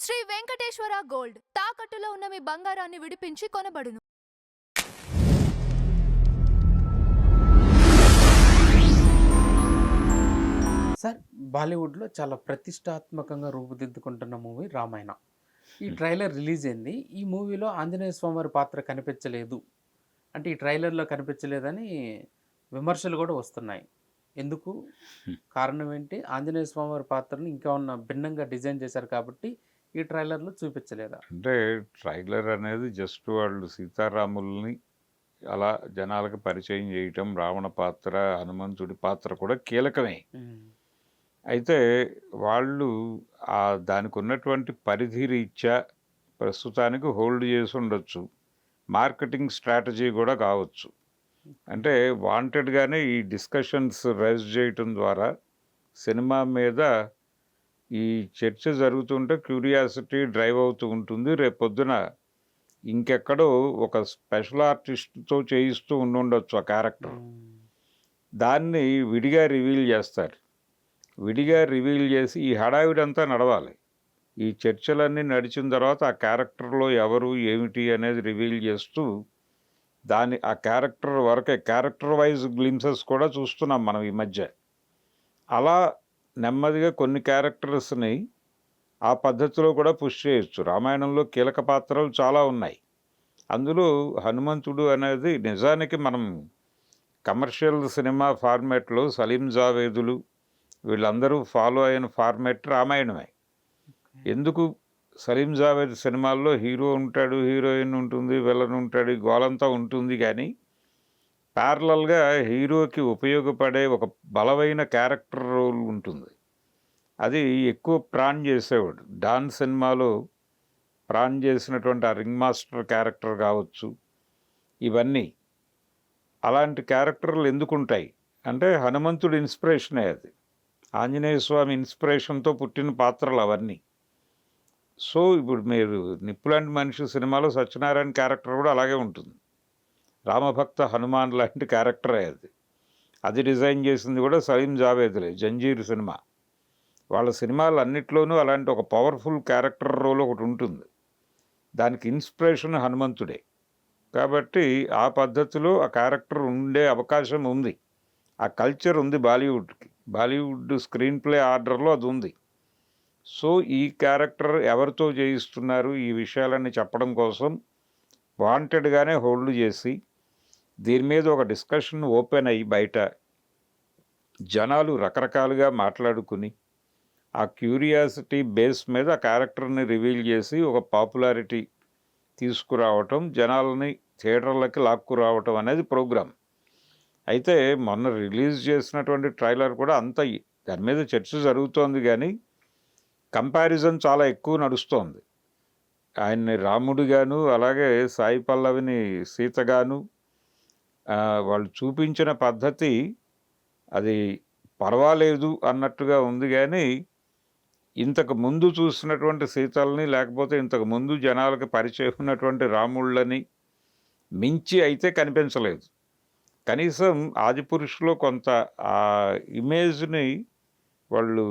Shri Venkateswara gold తాకట్టులో ఉన్న మీ బంగారాన్ని విడిపించి కొనబడును. సార్, బాలీవుడ్‌లో చాలా ప్రతిష్టాత్మకంగా రూపుదిద్దుకుంటున్న మూవీ 'రామాయణ'. ఈ ట్రైలర్ రిలీజ్ అయింది. ఈ మూవీలో ఆంజనేయ స్వామివారి పాత్ర కనిపించలేదు. అంటే ఈ ట్రైలర్‌లో కనిపించలేదని విమర్శలు కూడా వస్తున్నాయి. ఎందుకు? కారణం ఏంటి? ఆంజనేయ స్వామివారి పాత్రను ఇంకేమన్నా భిన్నంగా డిజైన్ చేశారు కాబట్టి ఈ ట్రైలర్‌లో చూపించలేదా? అంటే ట్రైలర్ అనేది జస్ట్ వాళ్ళు సీతారాముల్ని అలా జనాలకు పరిచయం చేయటం, రావణ పాత్ర, హనుమంతుడి పాత్ర కూడా కీలకమే. హ్మ్. అయితే వాళ్ళు దానికి ఉన్నటువంటి పరిధి రీత్యా ప్రస్తుతానికి హోల్డ్ చేసి ఉండొచ్చు. మార్కెటింగ్ స్ట్రాటజీ కూడా కావచ్చు. అంటే వాంటెడ్‌గానే ఈ డిస్కషన్స్ రైజ్ చేయటం ద్వారా సినిమా మీద ఈ చర్చ జరుగుతుంటే క్యూరియాసిటీ డ్రైవ్ అవుతూ ఉంటుంది. రేపొద్దున ఇంకెక్కడో ఒక స్పెషల్ ఆర్టిస్ట్‌తో చేయిస్తూ ఉండుండొచ్చు ఆ క్యారెక్టర్. దాన్ని విడిగా రివీల్ చేస్తారు. విడిగా రివీల్ చేసి ఈ హడావిడంతా నడవాలి. ఈ చర్చలన్నీ నడిచిన తర్వాత ఆ క్యారెక్టర్‌లో ఎవరు, ఏమిటి అనేది రివీల్ చేస్తూ ఆ క్యారెక్టర్ వరకే క్యారెక్టర్ వైజ్ గ్లింప్సెస్ కూడా చూస్తున్నాం మనం ఈ మధ్య. అలా నెమ్మదిగా కొన్ని క్యారెక్టర్స్‌ని ఆ పద్ధతిలో కూడా పుష్ చేయొచ్చు. రామాయణంలో కీలక పాత్రలు చాలా ఉన్నాయి. అందులో హనుమంతుడు అనేది నిజానికి మనం కమర్షియల్ సినిమా ఫార్మాట్‌లో సలీం జావేదులు వీళ్ళందరూ ఫాలో అయిన ఫార్మాట్ రామాయణమే. ఎందుకు సలీం జావేద్ సినిమాల్లో హీరో ఉంటాడు, హీరోయిన్ ఉంటుంది, విలన్ ఉంటాడు, ఈ గోలంతా ఉంటుంది కానీ ప్యారలల్‌గా హీరోకి ఉపయోగపడే ఒక బలమైన క్యారెక్టర్ రోల్ ఉంటుంది. అది ఎక్కువ ప్రాన్ చేసేవాడు. డాన్ సినిమాలో ప్రాన్ చేసినటువంటి ఆ రింగ్ మాస్టర్ క్యారెక్టర్ కావచ్చు, ఇవన్నీ. అలాంటి క్యారెక్టర్లు ఎందుకుంటాయి అంటే హనుమంతుడి ఇన్స్పిరేషనే అది. ఆంజనేయ స్వామి ఇన్స్పిరేషన్తో పుట్టిన పాత్రలు అవన్నీ. సో ఇప్పుడు మీరు 'నిప్పులాంటి మనిషి' సినిమాలో సత్యనారాయణ క్యారెక్టర్ కూడా అలాగే ఉంటుంది. రామభక్త హనుమాన్ లాంటి క్యారెక్టరే అది. అది డిజైన్ చేసింది కూడా సలీం జావేద్లే, 'జంజీర్' సినిమా. వాళ్ళ సినిమాలు అన్నిట్లోనూ అలాంటి ఒక పవర్ఫుల్ క్యారెక్టర్ రోల్ ఒకటి ఉంటుంది. దానికి ఇన్స్పిరేషన్ హనుమంతుడే. కాబట్టి ఆ పద్ధతిలో ఆ క్యారెక్టర్ ఉండే అవకాశం ఉంది. ఆ కల్చర్ ఉంది బాలీవుడ్కి. బాలీవుడ్ స్క్రీన్ ప్లే ఆర్డర్లో అది ఉంది. సో ఈ క్యారెక్టర్ ఎవరితో చేయిస్తున్నారు ఈ విషయాలన్నీ చెప్పడం కోసం వాంటెడ్గానే హోల్డ్ చేసి దీని మీద ఒక డిస్కషన్ ఓపెన్ అయ్యి బయట జనాలు రకరకాలుగా మాట్లాడుకుని ఆ క్యూరియాసిటీ బేస్ మీద ఆ క్యారెక్టర్ని రివీల్ చేసి ఒక పాపులారిటీ తీసుకురావటం, జనాలని థియేటర్లకి లాక్కురావటం అనేది ప్రోగ్రామ్. అయితే మొన్న రిలీజ్ చేసినటువంటి ట్రైలర్ కూడా దాని మీద చర్చ జరుగుతోంది కానీ కంపారిజన్ చాలా ఎక్కువ నడుస్తోంది. ఆయన్ని రాముడిగాను, అలాగే సాయి పల్లవిని సీతగాను వాళ్ళు చూపించిన పద్ధతి అది పర్వాలేదు అన్నట్టుగా ఉంది కానీ ఇంతకు ముందు చూసినటువంటి సీతల్ని లేకపోతే ఇంతకు ముందు జనాలకు పరిచయం ఉన్నటువంటి రాముళ్ళని మించి అయితే కనిపించలేదు. కనీసం ఆదిపురుషులో కొంత ఆ ఇమేజ్ని వాళ్ళు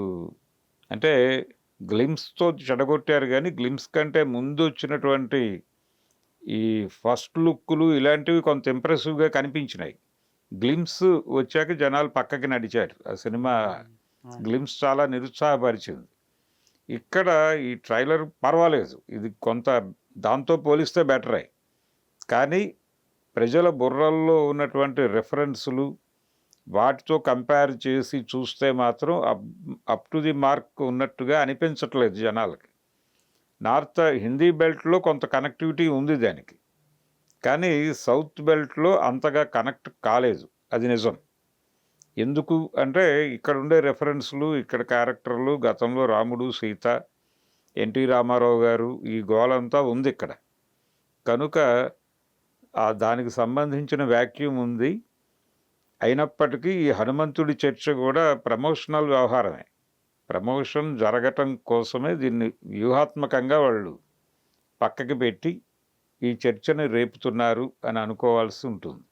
అంటే గ్లిమ్స్తో చెడగొట్టారు కానీ గ్లిమ్స్ కంటే ముందు వచ్చినటువంటి ఈ ఫస్ట్ లుక్కులు ఇలాంటివి కొంత ఇంప్రెసివ్గా కనిపించినాయి. గ్లిమ్స్ వచ్చాక జనాలు పక్కకి నడిచారు. ఆ సినిమా గ్లిమ్స్ చాలా నిరుత్సాహపరిచింది. ఇక్కడ ఈ ట్రైలర్ పర్వాలేదు, ఇది కొంత దాంతో పోలిస్తే బెటరే. కానీ ప్రజల బుర్రల్లో ఉన్నటువంటి రెఫరెన్సులు వాటితో కంపేర్ చేసి చూస్తే మాత్రం అప్ టు ది మార్క్ ఉన్నట్టుగా అనిపించట్లేదు జనాలకి. హిందీ బెల్ట్లో కొంత కనెక్టివిటీ ఉంది దానికి, కానీ సౌత్ బెల్ట్లో అంతగా కనెక్ట్ కాలేదు, అది నిజం. ఎందుకు అంటే ఇక్కడ ఉండే రెఫరెన్స్లు, ఇక్కడ క్యారెక్టర్లు, గతంలో రాముడు, సీత, ఎన్టీ రామారావు గారు, ఈ గోలంతా ఉంది ఇక్కడ. కనుక దానికి సంబంధించిన వ్యాక్యూమ్ ఉంది. అయినప్పటికీ ఈ హనుమంతుడి చర్చ కూడా ప్రమోషనల్ వ్యవహారమే. ప్రమోషన్ జరగటం కోసమే దీన్ని వ్యూహాత్మకంగా వాళ్ళు పక్కకి పెట్టి ఈ చర్చని రేపుతున్నారు అని అనుకోవాల్సి ఉంటుంది.